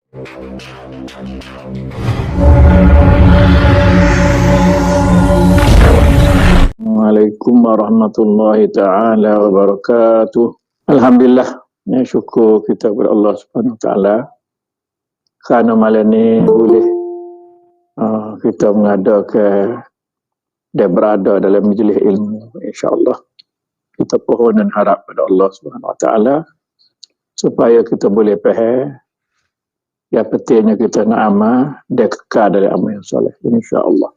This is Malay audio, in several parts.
Assalamualaikum warahmatullahi taala wabarakatuh. Alhamdulillah, ya syukur kita kepada Allah Subhanahu wa taala kerana malam ni boleh kita mengadakan dan berada dalam majlis ilmu, insya-Allah. Kita pohon dan harap pada Allah Subhanahu wa taala supaya kita boleh faham yang pentingnya kita nak amal dan kekal dari amal yang soleh, insya-Allah.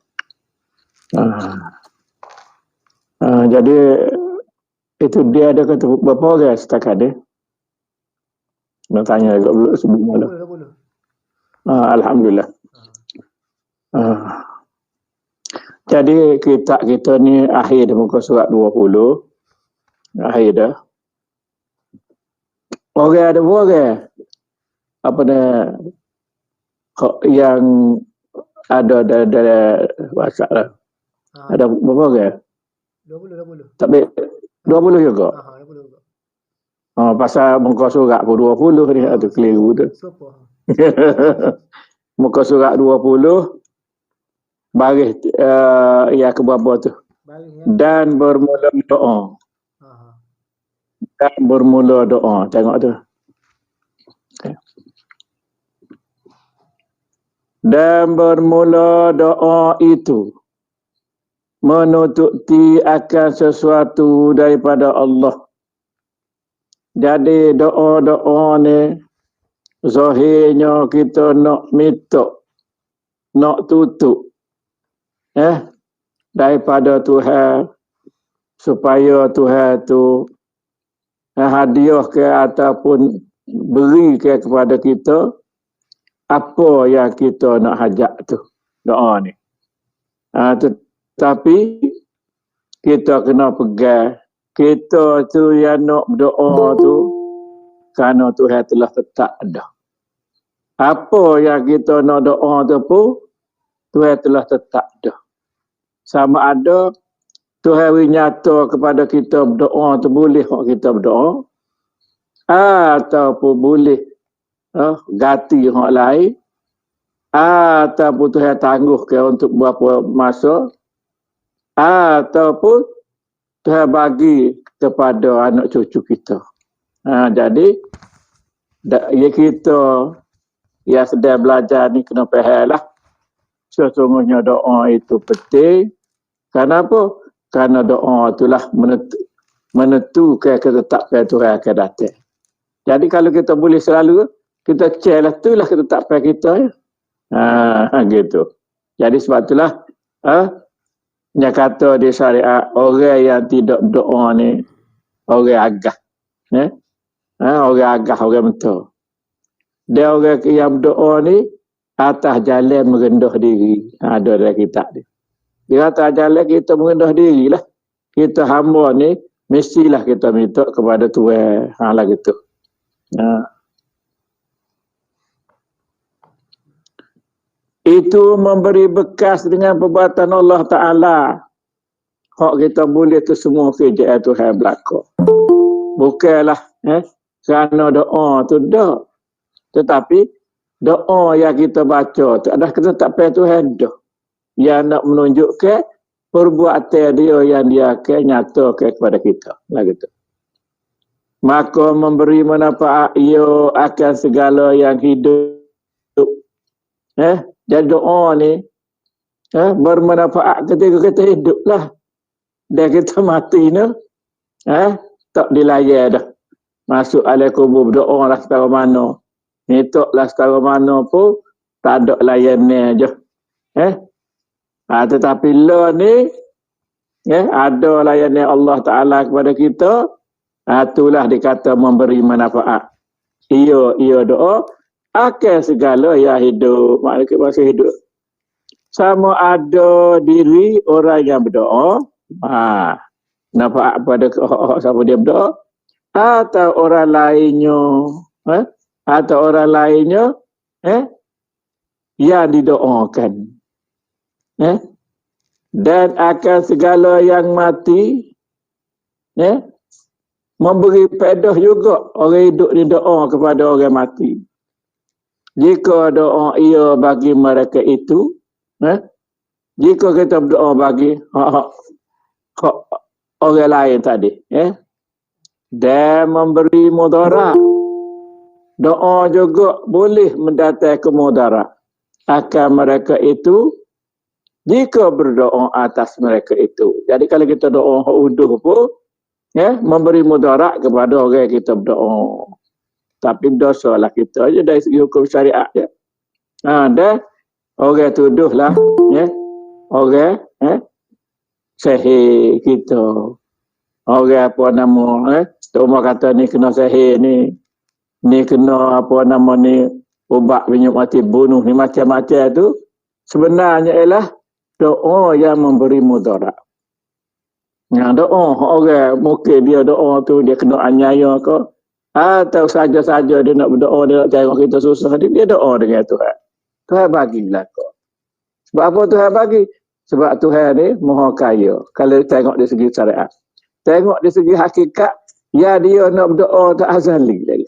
Jadi itu dia ada kata berapa orang setakat dia? Nak tanya juga dulu sebelum mula. Alhamdulillah. Jadi kita ni akhir dah muka surat 20. Akhir dah. Orang ada orang apa dah yang ada WhatsApp lah. Ada berapa orang? 20. Tapi 20 juga. 20 juga. Pasal muka surat pun 20 ni ada keliru tu. Muka surat 20 baris yang ke berapa tu? Dan bermula doa. Dan bermula doa. Tengok tu. Okay. Dan bermula doa itu menutupi akan sesuatu daripada Allah. Jadi doa-doa ni zahirnya kita nak minta, nak tutup daripada Tuhan supaya Tuhan tu hadiah ke ataupun beri ke kepada kita apa yang kita nak hajat tu, doa ni. Tapi kita kena pegang kita tu yang nak berdoa tu kerana Tuhan telah tetap ada. Apa yang kita nak doa tu pun Tuhan telah tetap ada. Sama ada Tuhan nyata kepada kita berdoa tu boleh kita berdoa ataupun boleh ganti orang lain ataupun Tuhan tangguh ke untuk beberapa masa ataupun Tuhan bagi kepada anak cucu kita. Jadi kita yang sedang belajar ni kena faham lah. Sesungguhnya doa itu penting. Kenapa? Kerana doa itulah menentukan ketetapan Tuhan akan datang. Jadi kalau kita boleh selalu kita cek lah itulah ketetapan kita ya. Gitu. Jadi sebab itulah yang kata di syariat orang yang tidak berdoa ni orang agah. Orang agah, orang betul. Dia orang yang berdoa ni atas jalan merendah diri. Ada dalam kitab ni. Dia atas jalan kita merendah diri lah. Kita hamba ni mestilah kita minta kepada Tuhan. Lah gitu. Itu memberi bekas dengan perbuatan Allah Ta'ala. Hak kita boleh tu semua kerja Tuhan belakang. Bukanlah kerana doa tu dah. Tetapi doa yang kita baca tu adalah ketetapan Tuhan dah. Yang nak menunjukkan perbuatan dia yang dia akan nyatakan kepada kita. Lah gitu. Maka memberi manfaat ia akan segala yang hidup. Jadi doa ni bermanfaat ketika kita hidup lah. Dan kita mati ni tak dilayan dah. Masuk alai kubur berdoa lah setara mana. Minta lah setara mana pun tak ada layannya je. Tetapi lah ni ada layannya Allah Ta'ala kepada kita. Itulah dikata memberi manfaat. Ia doa akan segala yang hidup. Maknanya masa hidup. Sama ada diri orang yang berdoa. Nampak pada siapa dia berdoa. Atau orang lainnya. Atau orang lainnya. Yang didoakan. Dan akan segala yang mati. Memberi faedah juga. Orang hidup ni doa kepada orang mati. Jika doa ia bagi mereka itu, jika kita berdoa bagi orang lain tadi, dan memberi mudarat, doa juga boleh mendatangkan mudarat akan mereka itu jika berdoa atas mereka itu. Jadi kalau kita doa unduh pun, memberi mudarat kepada orang yang kita berdoa. Tapi dosa lah kita aja dari segi hukum syariat je. Dan orang tuduh lah, orang sihir kita. Orang apa nama, Tok Umar kata ni kena sihir ni kena apa nama ni, ubat minyak mati bunuh ni macam-macam tu. Sebenarnya ialah doa yang memberi mudarat. Doa orang mungkin dia doa tu dia kena aniaya ke, atau saja-saja dia nak berdoa, dia nak tengok kita susah, dia doa dengan Tuhan. Tuhan bagilah kau. Sebab apa Tuhan bagi? Sebab Tuhan ni maha kaya. Kalau tengok dari segi syariat. Tengok dari segi hakikat, ya dia nak berdoa tak azali lagi.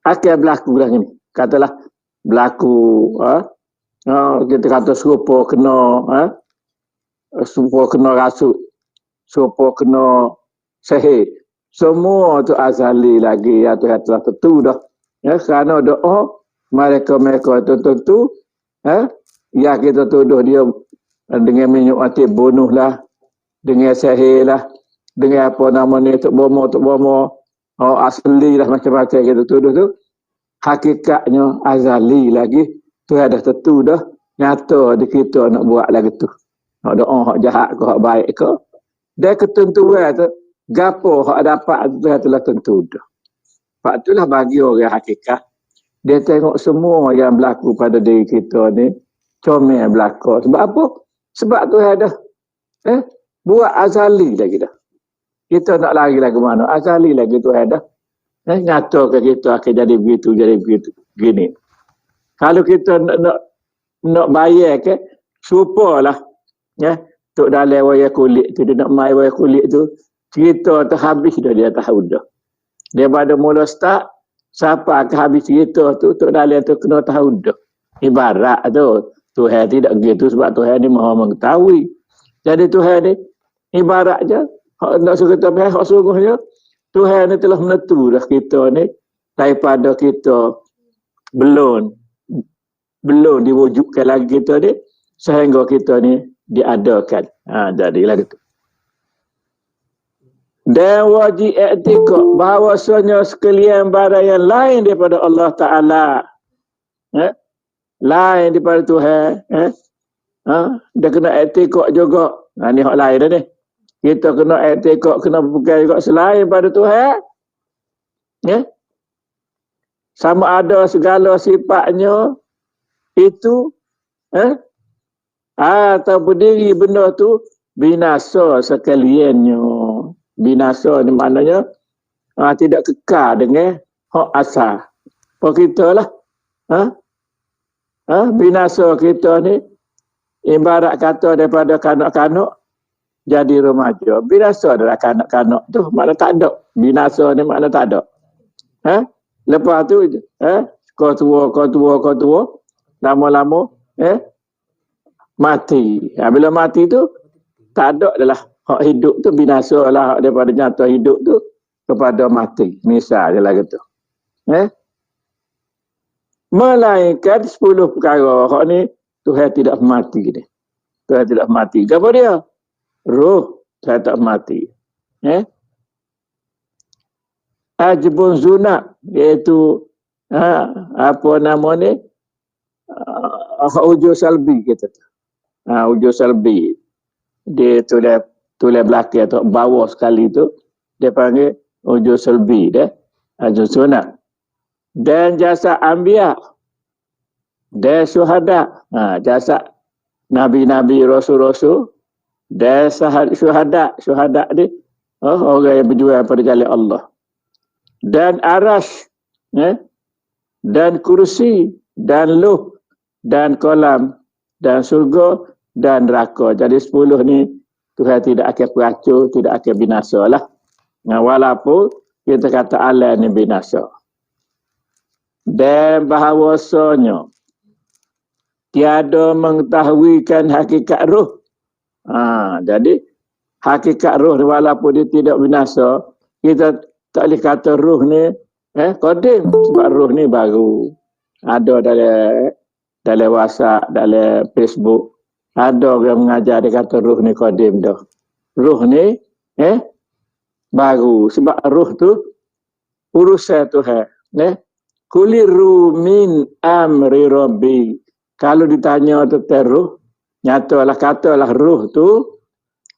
Akan berlaku lah ni. Katalah berlaku, kita kata serupa kena rasuk, serupa kena sihir. Semua tu azali lagi, ya Tuhan telah tentu dah. Kerana doa mereka itu tentu, ya kita tuduh dia dengan minyak mati bunuh lah, dengan sihir lah, dengan apa nama ni, tuk bomo, asli lah macam-macam kita tuduh tu. Hakikatnya azali lagi, Tuhan dah tentu dah, nyata di kita nak buat lagi tu. Nak doa hak jahat ke, hak baik ke. Dan ketentuan tu, gapo hak dapat Tuhan telah tentu dah. Sebab itulah bagi orang hakikat, dia tengok semua yang berlaku pada diri kita ni, comel berlaku. Sebab apa? Sebab Tuhan dah buat azali lagi dah. Kita nak lari lagi mana? Azali lagi Tuhan dah. Nyata ke kita akan jadi begitu, gini. Kalau kita nak bayar ke, serupalah. Tok Dalai wayar kulit tu, dia nak main wayar kulit tu, cerita tu habis dah dia tahu dah. Daripada mula start, siapa akan habis cerita tu, Tok Dalai tu kena tahu dah. Ibarat tu, Tuhan tidak begitu sebab Tuhan ni maha mengetahui. Jadi Tuhan ni, ibarat je, nak suruh kita pergi, hak sungguhnya, Tuhan ni telah menentu dah kita ni, daripada kita belum diwujudkan lagi kita ni, sehingga kita ni diadakan. Jadilah gitu. Dan wajib i'tikad bahawasanya sekalian barang yang lain daripada Allah Ta'ala, lain daripada Tuhan, dia kena i'tikad juga. Ni hak lain dah ni. Kita kena i'tikad, kena berpegang juga selain pada Tuhan. Sama ada segala sifatnya itu, atau berdiri benda tu binasa sekaliannya. Binasa ni maknanya tidak kekal dengan hak asal. Apa kita lah, binasa kita ni ibarat kata daripada kanak-kanak jadi remaja. Binasa adalah kanak-kanak tu, makna tak ada. Binasa ni makna tak ada. Lepas tu, kau tua, lama-lama, mati. Bila mati tu, tak ada adalah hak hidup tu, binasa lah daripada nyata hidup tu kepada mati. Misal je lah gitu. Melainkan 10 perkara. Hak ni, Tuhan tidak mati ni. Tuhan tidak mati. Apa dia? Roh Tuhan tak mati. Ajbun zunat, iaitu apa nama ni? Ujur salbi kita. Ujur salbi. Dia tulis belakang atau bawah sekali tu, dia panggil ujur salbi dia. Ajbun zunat. Dan jasa anbiya. Dan syuhada. Jasa nabi-nabi, rasul-rasul. Dan syuhada ni orang yang berjuang pada jalan Allah. Dan arash, dan kursi, dan luh, dan kolam, dan surga, dan neraka. Jadi 10 ni Tuhan tidak akan peracur, tidak akan binasa lah. Walaupun kita kata alam ni binasa. Dan bahawasanya tiada mengetahuikan hakikat roh. Jadi hakikat roh walaupun dia tidak binasa, kita tak boleh kata roh ni kodim, sebab roh ni baru. Ada dalam WhatsApp, dalam Facebook, ada yang mengajar dia kata roh ni kodim dah. Roh ni baru, sebab roh tu urusan Tuhan. Kuliru min amri rabbi. Kalau ditanya tentang roh, nyatalah katalah roh tu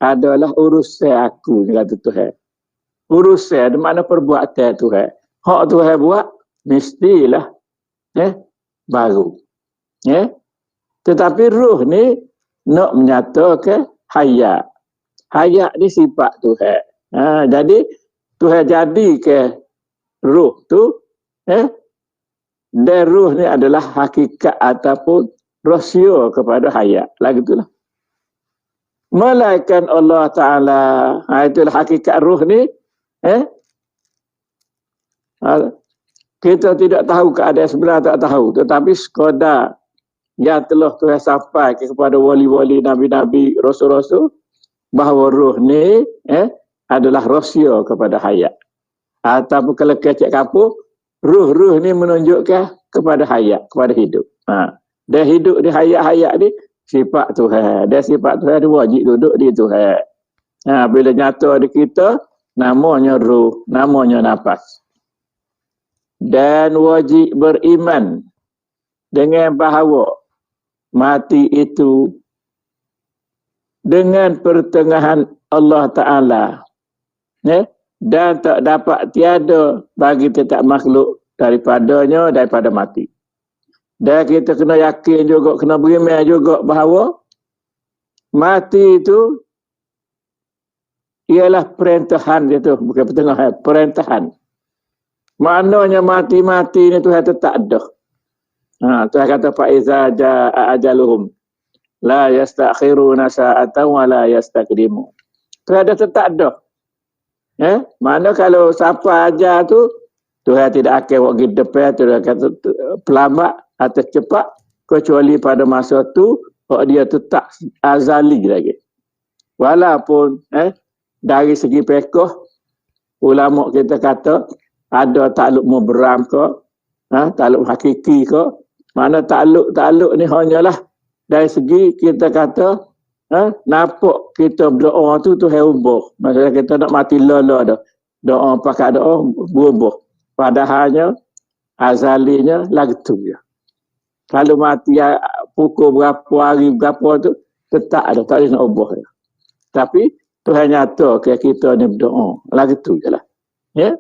adalah urusan aku, kata Tuhan. Urusan di mana perbuatan Tuhan. Hak Tuhan buat mestilah baru. Tetapi roh ni nak menyatakan hayat. Hayat ni sifat Tuhan. Jadi Tuhan jadikan roh tu dan roh ni adalah hakikat ataupun rahsia kepada hayat. Lagi itulah. Malaikat Allah Ta'ala. Itulah hakikat roh ni. Kita tidak tahu keadaan sebenar, tak tahu. Tetapi sekadar yang telah Tuhan sampai kepada wali-wali, nabi-nabi, rasul-rasul, bahawa roh ni adalah rahsia kepada hayat. Ataupun kalau kecek kapur, roh-roh ni menunjukkan kepada hayat, kepada hidup. Dan hidup di hayat-hayat ni sifat Tuhan. Dan sifat Tuhan dia wajib duduk di Tuhan. Bila nyata di kita, namanya roh, namanya nafas. Dan wajib beriman dengan bahawa mati itu dengan pertengahan Allah Ta'ala. Dan tak dapat tiada bagi tetap makhluk daripada mati. Dan kita kena yakin juga, kena beriman juga bahawa mati itu ialah perintahan dia tu, bukan pertengahan, perintahan. Maknanya mati-mati ni Tuhan tetap ada. Tuhan kata fa'iza ja'a ajaluhum la yastakhiruna sa'atan wa la yastaqdimun. Tuhan ada tetap ada. Mana kalau siapa ajar tu Tuhan tidak akan pergi depan, Tuhan kata pelambat atau cepat, kecuali pada masa tu dia tetap azali lagi. Walaupun dari segi fiqh ulama kita kata ada takluk muberam ke, takluk hakiki ke, mana takluk ni hanyalah dari segi kita kata nampak kita berdoa tu Tuhan ubah. Maksudnya kita nak mati lala dah. Doa pakai doa berubah. Padahalnya azalinya lagu tu ya. Kalau mati pukul berapa hari berapa tu tetap ada, tak boleh nak ubah ya. Tapi Tuhan nyata ke kita ni berdoa. Lagu tu je lah. Ya.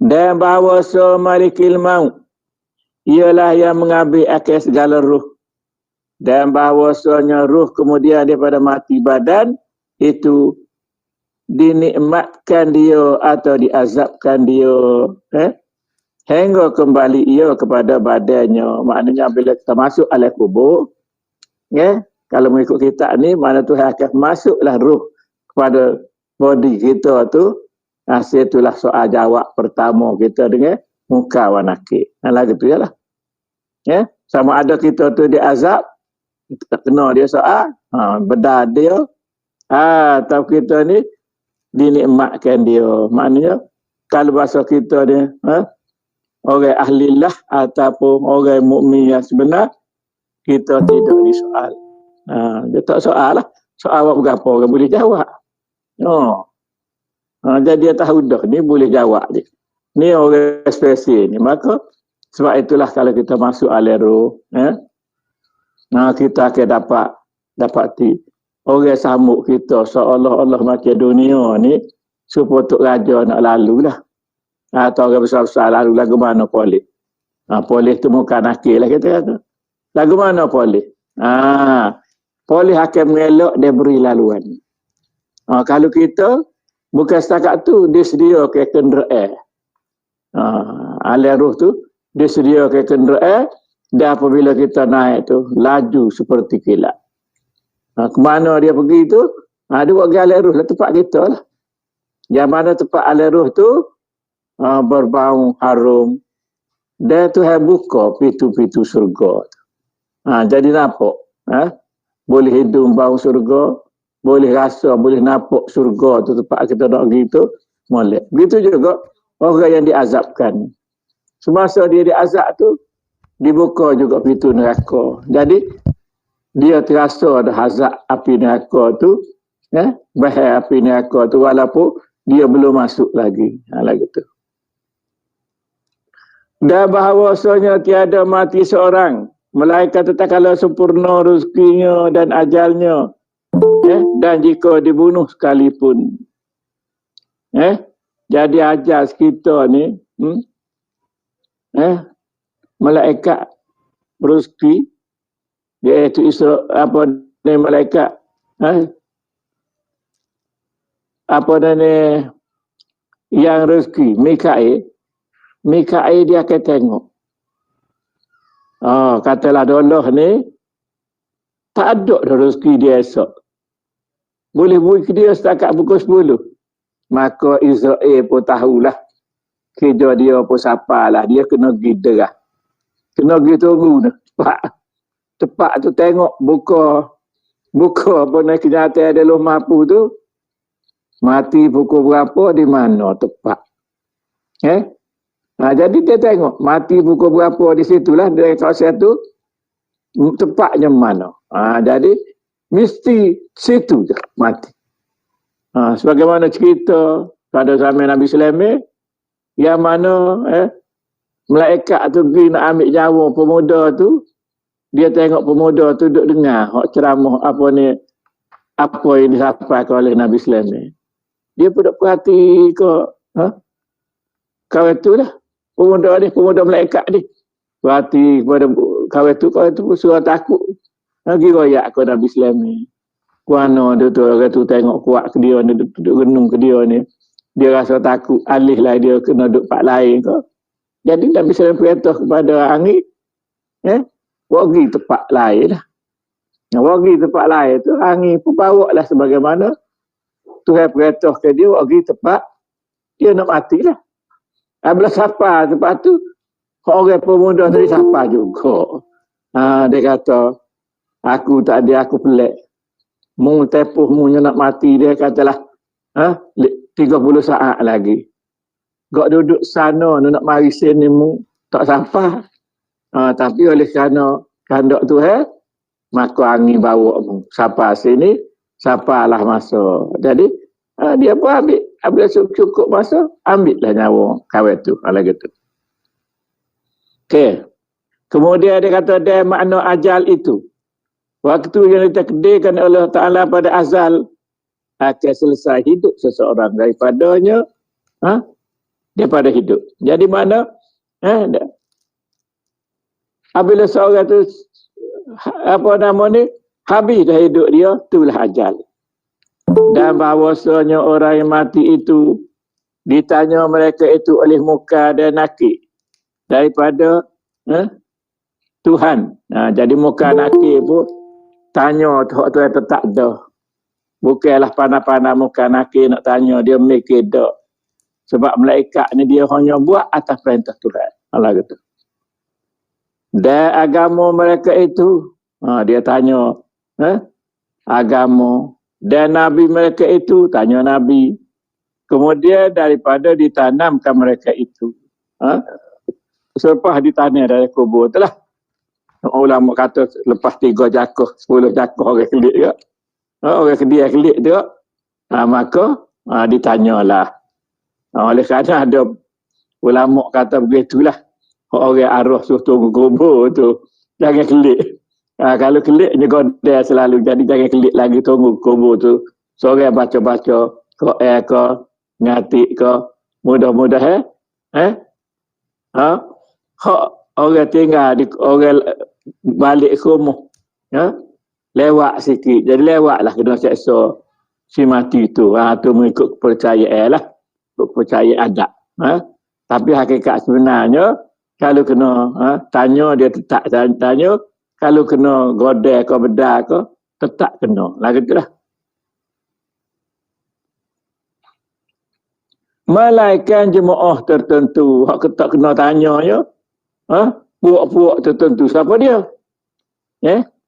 Dan bahawa malikil maut ialah yang mengambil akal segala roh. Dan bahawasanya roh kemudian daripada mati badan itu dinikmatkan dia atau diazabkan dia hingga kembali ia kepada badannya. Maknanya bila kita masuk alam kubur, kalau mengikut kita ni, mana Tuhan akan masuklah roh kepada body kita tu. Hasil itulah soal jawab pertama kita dengan muka wa nakir. Lagi tu je lah. Sama ada kita tu diazab, kita kena dia soal, bedah dia, atau kita ni dinikmatkan dia. Maknanya kalau bahasa kita ni orang ahlillah ataupun orang mukmin yang sebenar, kita tidak disoal. Dia tak soal lah. Soal apa orang boleh jawab. Jadi dia tahu dah ni boleh jawab dia. Ni orang spesial ni. Maka sebab itulah kalau kita masuk alam roh, kita akan dapati orang sambut kita seolah-olah macam dunia ni supaya Tok Raja nak lalu lah. Atau orang besar-besar lalu lagu mana polis. Polis tu muka nakil lah kita kata. Lagu mana polis? Polis akan mengelak dia beri laluan. Kalau kita bukan setakat tu dia sedia ke kenderaan. Alam roh tu dia sedia ke kenderaan dan apabila kita naik tu laju seperti kilat. Ke mana dia pergi tu? Dia buat alam roh lah tempat kita lah. Yang mana tempat alam roh tu berbau harum. Dia Tuhan buka pintu-pintu surga. Jadi nampak. Boleh hidung bau surga, boleh rasa, boleh nampak surga tu tempat kita nak pergi tu, molek. Begitu juga orang yang diazabkan. Semasa dia diazab tu, dibuka juga pintu neraka. Jadi, dia terasa ada azab api neraka tu, bahaya api neraka tu, walaupun dia belum masuk lagi. Lagi tu. Dan bahawasanya tiada mati seorang, melainkan tatkala sempurna rezekinya dan ajalnya, dan jika dibunuh sekalipun. Jadi ajal kita ni, malaikat rezeki, iaitu malaikat, yang rezeki, Mikail dia akan tengok. Katalah Allah ni, tak ada dah rezeki dia esok. Boleh beri dia setakat pukul 10. Maka Israel pun tahulah. Kerja dia pun sapalah. Dia kena pergi derah. Kena pergi tunggu. Tepat tu tengok buka apa nak kenyataan dia belum mampu tu. Mati pukul berapa di mana tepat. Jadi dia tengok mati pukul berapa di situlah dari kawasan tu tepatnya mana. Jadi mesti situ je mati. Sebagaimana cerita pada zaman Nabi Sulaiman yang mana malaikat tu pergi nak ambil nyawa pemuda tu, dia tengok pemuda tu duduk dengar hak ceramah apa yang disampaikan oleh Nabi Sulaiman. Dia pun duk perhati kawan tu lah. Pemuda malaikat ni. Perhati kepada kawan tu pun suara takut. Lagi royak ke Nabi Sulaiman. Kuana dia tu tengok kuat ke dia ni, duduk genung ke dia ni. Dia rasa takut, alih lah dia kena duduk part lain ke. Jadi Nabi Sulaiman perintah kepada angin, pergi tempat lain lah. Pergi tempat lain tu, angin pun bawa lah sebagaimana Tuhan perintah ke dia, pergi tempat, dia nak mati lah. Bila siapa tempat tu, orang pemuda tadi siapa juga. Dia kata, aku tak ada, aku pelik. Mu tepuh mu nak mati, dia katalah 30 saat lagi. Gak duduk sana nak mari sini mu tak sampai. Tapi oleh kerana kehendak Tuhan, maka angin bawa mu sampai sini, sampailah masa. Jadi dia pun ambil cukup masa, ambillah nyawa kawan tu. Lagi tu. Okey. Kemudian dia kata dia makna ajal itu. Waktu yang ditakdirkan oleh Allah Ta'ala pada azal akan selesai hidup seseorang daripadanya, daripada hidup. Jadi mana? Apabila seorang tu habis dah hidup dia, itulah ajal. Dan bahawasanya orang yang mati itu ditanya mereka itu oleh muka dan nakir daripada Tuhan. Jadi muka nakir pun tanya tu tak ada. Bukanlah pandai-pandai muka nakir nak tanya, dia mikir dak. Sebab malaikat ni dia hanya buat atas perintah Tuhan. Allah kata. Dan agama mereka itu, dia tanya agama. Dan Nabi mereka itu, tanya Nabi. Kemudian daripada ditanamkan mereka itu. Selepas ditanam dari kubur itulah. Ulama kata lepas 3 jakuh, 10 jakuh orang kelik juga. Orang kelik juga. Maka ditanyalah. Oleh kerana ada ulama kata begitulah. Orang arwah suruh tunggu kubur tu. Jangan kelik. Kalau kelik ni godel selalu, jadi jangan kelik lagi, tunggu kubur tu. Seorang baca-baca Quran ke, ngatik ke, mudah-mudahan orang tinggal di orang balik ke rumah, lewat sikit, jadi lewatlah kena seksa si mati tu. Tu mengikut kepercayaan lah, kepercayaan adat. Tapi hakikat sebenarnya kalau kena tanya, dia tetap tanya. Kalau kena godel ke bedar ke, tetap kena. Lagi itulah. Melainkan jemaah tertentu. Hak ketak kena tanya ya. Puak-puak tertentu. Siapa dia?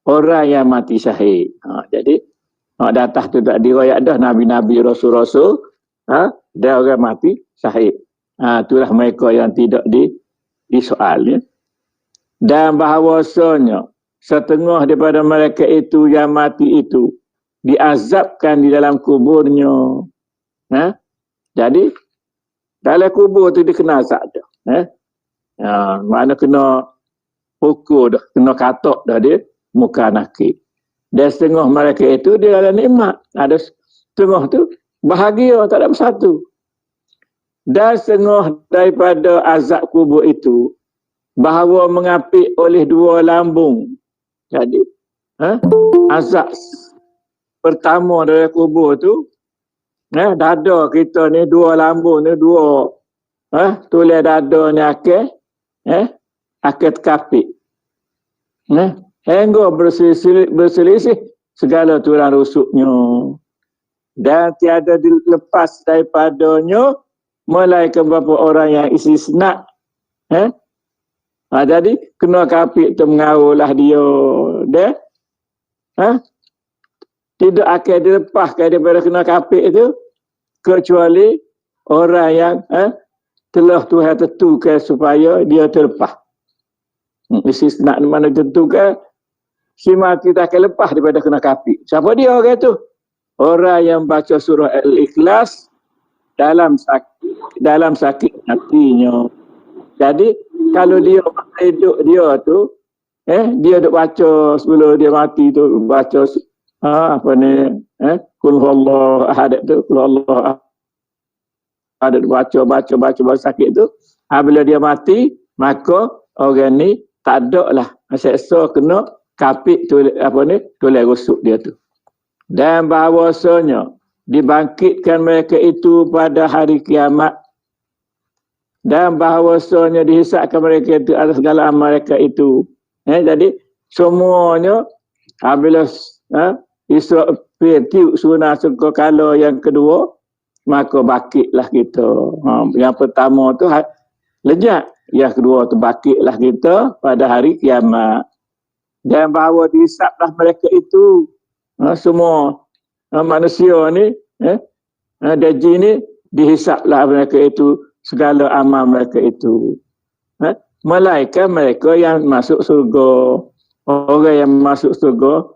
Orang yang mati syahid. Jadi, datang tu tak diriwayat dah Nabi-Nabi, Rasul-Rasul. Dia orang mati syahid. Itulah mereka yang tidak disoal. Ya. Dan bahawasanya setengah daripada mereka itu yang mati itu diazabkan di dalam kuburnya. Jadi dalam kubur tu dia kena azab dah. Mana kena pukul dah, kena katok dah dia muka nakik. Dan setengah mereka itu dia ada nikmat. Ada setengah tu bahagia, tak ada bersatu. Dan setengah daripada azab kubur itu bahawa mengapit oleh dua lambung. Jadi azab pertama dari kubur tu, dada kita ni dua lambung ni dua, tulis dada ni akhir terkapit. Hingga berselisih segala tulang rusuknya. Dan tiada dilepas daripadanya melainkan beberapa orang yang istisna. Jadi kena kapit tu mengawulah dia. Tidak akan dilepaskan daripada kena kapit itu kecuali orang yang telah Tuhan tentukan supaya dia terlepas. Istisna mana tentukan si mati tak akan lepas daripada kena kapit. Siapa dia orang tu? Orang yang baca surah Al-Ikhlas dalam sakit hatinya. Jadi kalau dia hidup dia tu, dia duk baca sebelum dia mati tu, baca Qul huwallahu ahad tu, Qul huwallahu ahad, baca sakit tu. Bila dia mati, maka orang ni tak ada lah seksa kena kapit tulis rusuk dia tu. Dan bahawasanya dibangkitkan mereka itu pada hari kiamat, dan bahawasanya dihisapkan mereka itu atas segala amal mereka itu. Jadi semuanya bila Isra' tiup sunah suka kala yang kedua, maka bangkitlah kita. Yang pertama tu lejat, yang kedua tu bangkitlah kita pada hari kiamat. Dan bahawa dihisaplah mereka itu, semua manusia ni, dan jin ni, dihisaplah mereka itu segala amal mereka itu. Melainkan mereka yang masuk surga. Orang yang masuk surga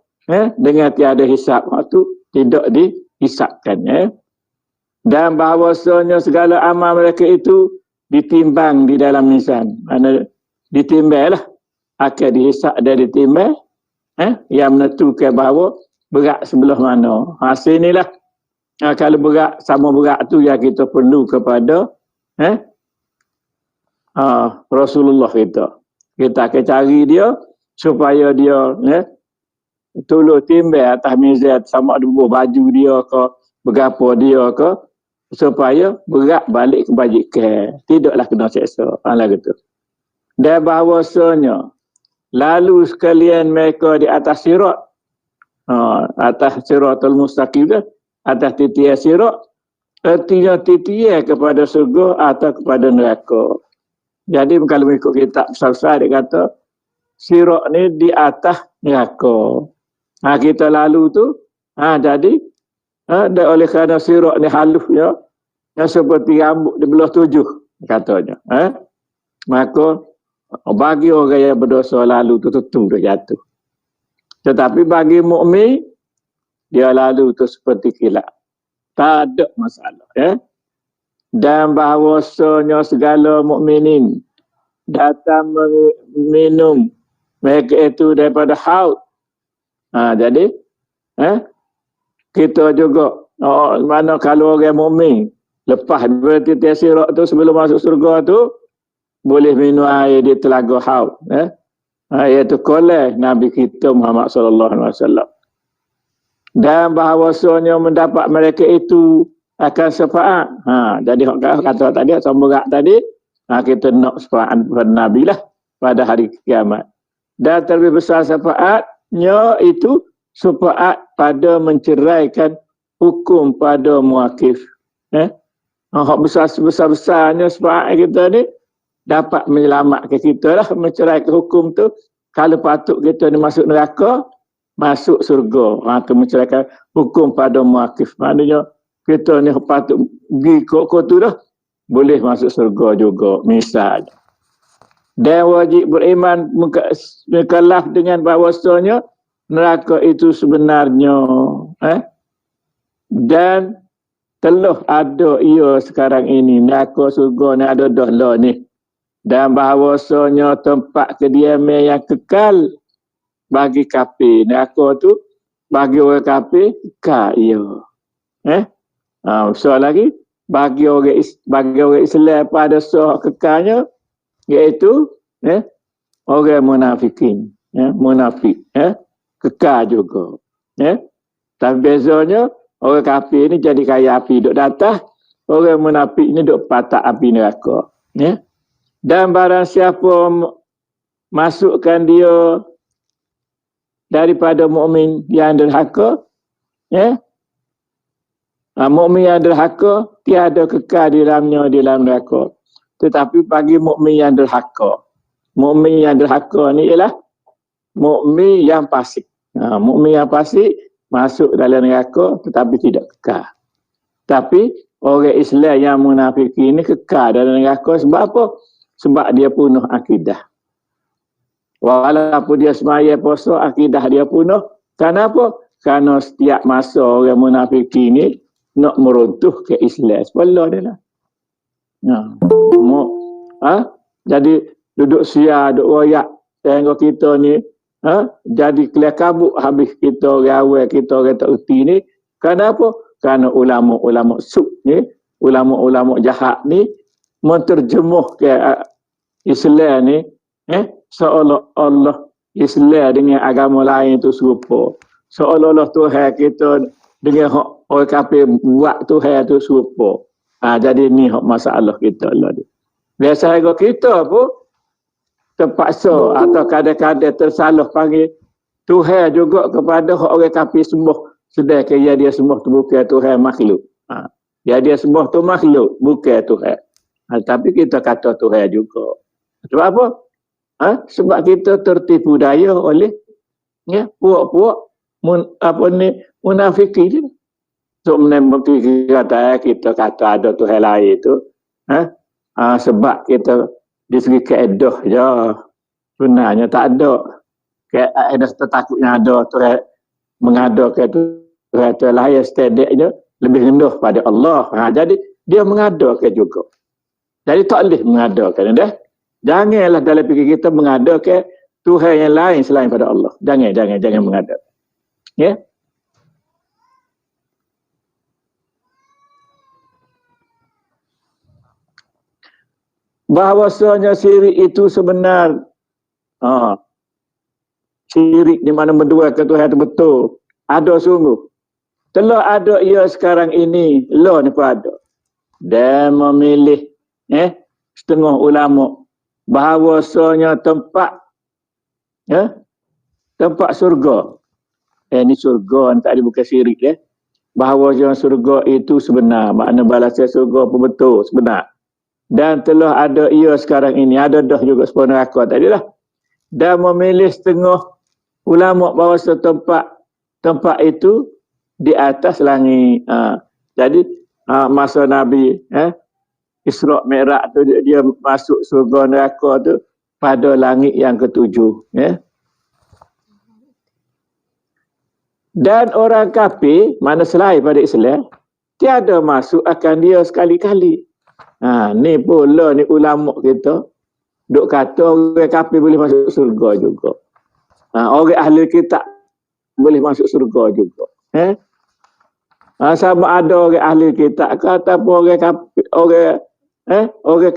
dengan tiada hisap, itu tidak dihisapkan. Dan bahawasanya segala amal mereka itu ditimbang di dalam mizan. Mana ditimbang lah, akan dihisap dan ditimbang, yang menentukan bahawa berat sebelah mana. Hasil inilah, kalau berat sama berat tu yang kita perlu kepada Rasulullah kita. Kita akan cari dia supaya dia tolong timbang atas mizan, sama ada baju dia ke, berapa dia ke, supaya berat balik kebajikan. Tidaklah kena seksa. Gitu. Dan bahawasanya lalu sekalian mereka di atas sirat, atas siratul mustaqim, atas titian sirat, artinya titian kepada surga atau kepada neraka. Jadi kalau mengikut kitab besar-besar dia kata sirat ni di atas neraka. Kita lalu tu, jadi dan oleh kerana sirat ni halus ya, yang seperti rambut di belah 7 katanya. Maka bagi orang yang berdosa lalu tu tentu dia jatuh. Tetapi bagi mukmin, dia lalu tu seperti kilat. Tak ada masalah. Dan bahawasanya segala mukminin datang minum mereka itu daripada haud. Jadi kita juga mana kalau orang mukmin lepas berarti sirat tu sebelum masuk surga tu boleh minum air di telaga haud. Iaitu koleh Nabi kita Muhammad sallallahu alaihi wasallam. Dan bahawasanya mendapat mereka itu akan syafaat. Jadi kata tadi sama tadi, kita nak syafaat pada Nabi lah pada hari kiamat. Dan terlebih besar syafaatnya itu syafaat pada menceraikan hukum pada muakif. Hak besar-besarnya syafaat kita ni dapat menyelamatkan kita lah, menceraikan hukum tu. Kalau patut kita ni masuk neraka, masuk surga. Tu menceraikan hukum pada muakif. Maknanya kita ni patut pergi kok tu dah, boleh masuk surga juga misalnya. Dan wajib beriman mukallaf dengan bahawasanya neraka itu sebenarnya dan telah ada ia sekarang ini, neraka surga ni ada dah lah ni, dan bahawasanya tempat kediaman yang kekal bagi kafir. Neraka tu bagi orang kafir kekal ia. Soal lagi bagi orang Islam pada soal kekalnya, iaitu orang munafikin, munafik, kekal juga. Tapi bezanya orang kafir ni jadi kaya api duk datang, orang munafik ni duk patak api neraka. Dan barang siapa masukkan dia daripada mukmin yang derhaka, mukmin yang derhaka tiada kekal di dalamnya di dalam neraka. Tetapi bagi mukmin yang derhaka, mukmin yang derhaka ni ialah mukmin yang fasik. Mukmin yang fasik masuk dalam neraka tetapi tidak kekal. Tapi orang Islam yang munafik ini kekal dalam neraka sebab apa? Sebab dia penuh akidah. Walaupun dia semaya puasa, akidah dia penuh. Kenapa? Kerana setiap masa orang munafik ini nak meruntuh ke Islam. Sebelah dia lah. Jadi duduk siar, duduk royak sehingga kita ni jadi kelia kabut habis kita orang awal, kita orang tak erti ni. Kenapa? Kerana ulama-ulama suk ni, ulama-ulama jahat ni menterjemuh ke Islam ni seolah-olah Islam dengan agama lain tu serupa. Seolah-olah Tuhan kita dengan orang kafir buat Tuhan tu serupa. Jadi ni masalah kita lah. Biasa kita pun terpaksa atau kadang-kadang tersalah panggil Tuhan juga kepada orang kafir sembah, sedangkan dia sembah tu bukan Tuhan makhluk. Dia sembah tu makhluk, bukan Tuhan. Tapi kita kata Tuhan juga. Sebab apa? Sebab kita tertipu daya oleh puak-puak munafiki ni. So kata kita kata ada Tuhan lain tu. Sebab kita di segi keedah je. Sebenarnya tak ada. Keedah tertakutnya ada Tuhan mengadakan Tuhan lain sedek je lebih rendah pada Allah. Jadi dia mengadakan juga. Jadi tak boleh mengadakan dah. Janganlah dalam fikir kita mengadakan Tuhan yang lain selain pada Allah. Jangan mengadakan. Ya. Bahawasanya syirik itu sebenar. Syirik di mana menduakan Tuhan itu betul. Ada sungguh. Telah ada ia sekarang ini. Lah ni pun ada. Dan memilih setengah ulama bahawasanya tempat tempat surga. Ini surga tak ada bukan syirik bahawasanya surga itu sebenar. Makna balasan surga pun betul sebenar. Dan telah ada ia sekarang ini, ada dah juga sepuluh neraka tadi lah. Dan memilih setengah ulama bahawa tempat itu di atas langit. Jadi masa Nabi Isra' Mi'raj tu dia masuk surga neraka tu pada langit yang ketujuh. Dan orang kafir, mana selain pada Islam, tiada masuk akan dia sekali-kali. Ni pula ni ulama kita duk kata orang kafir boleh masuk surga juga. Orang ahli kitab boleh masuk surga juga. Sama ada orang ahli kitab ke ataupun orang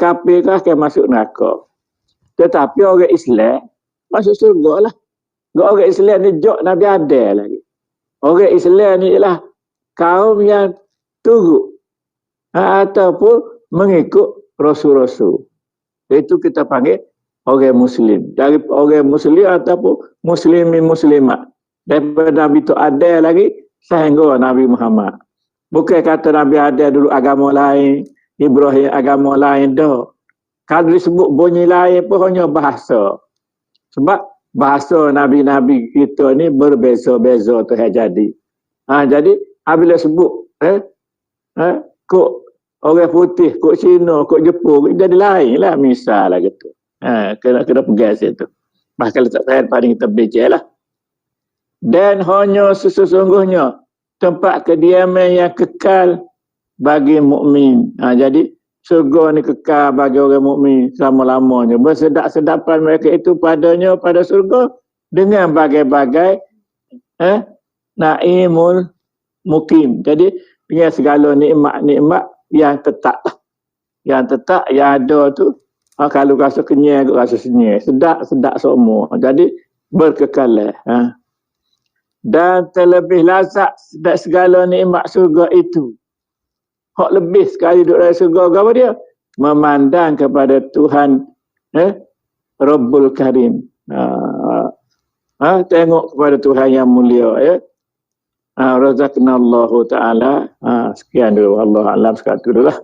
kafir ke akan masuk neraka. Tetapi orang Islam masuk surga lah. Orang Islam ni jok Nabi Adam lagi. Orang Islam ni ialah kaum yang turut ataupun mengikut Rasul-Rasul. Itu kita panggil orang Muslim. Dari orang Muslim ataupun Muslimin-Muslimat. Daripada Nabi tu ada lagi sehingga Nabi Muhammad. Bukan kata Nabi ada dulu agama lain. Ibrahim agama lain dah. Kalau disebut bunyi lain pun hanya bahasa. Sebab bahasa Nabi-Nabi kita ni berbeza-beza tu jadi. Jadi apabila sebut kok orang putih, kok Cina, kok Jepun, jadi lain lah misal lah gitu. Kena pegang situ. Bahkan letak saya paling kita bincang lah. Dan hanya sesungguhnya tempat kediaman yang kekal bagi mukmin. Jadi syurga ni kekal bagi orang mukmin selama-lamanya. Bersedap-sedapan mereka itu padanya pada syurga dengan bagai-bagai naimul mukim. Jadi dengan segala nikmat-nikmat yang tetap. Yang tetap yang ada tu kalau rasa kenyang, rasa senyap. Sedap-sedap semua. Jadi berkekalan. Dan terlebih lazat segala nikmat syurga itu. Hak lebih sekali duduk dalam syurga apa dia? Memandang kepada Tuhan Rabbul Karim. Tengok kepada Tuhan yang mulia. Razaqnallahu ta'ala. Sekian dulu. Allah alam sekat dulu lah.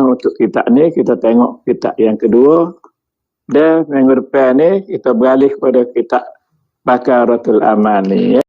Untuk kitab ni kita tengok kitab yang kedua. Dan minggu depan ni kita beralih kepada kitab Baqaratul Aman ni.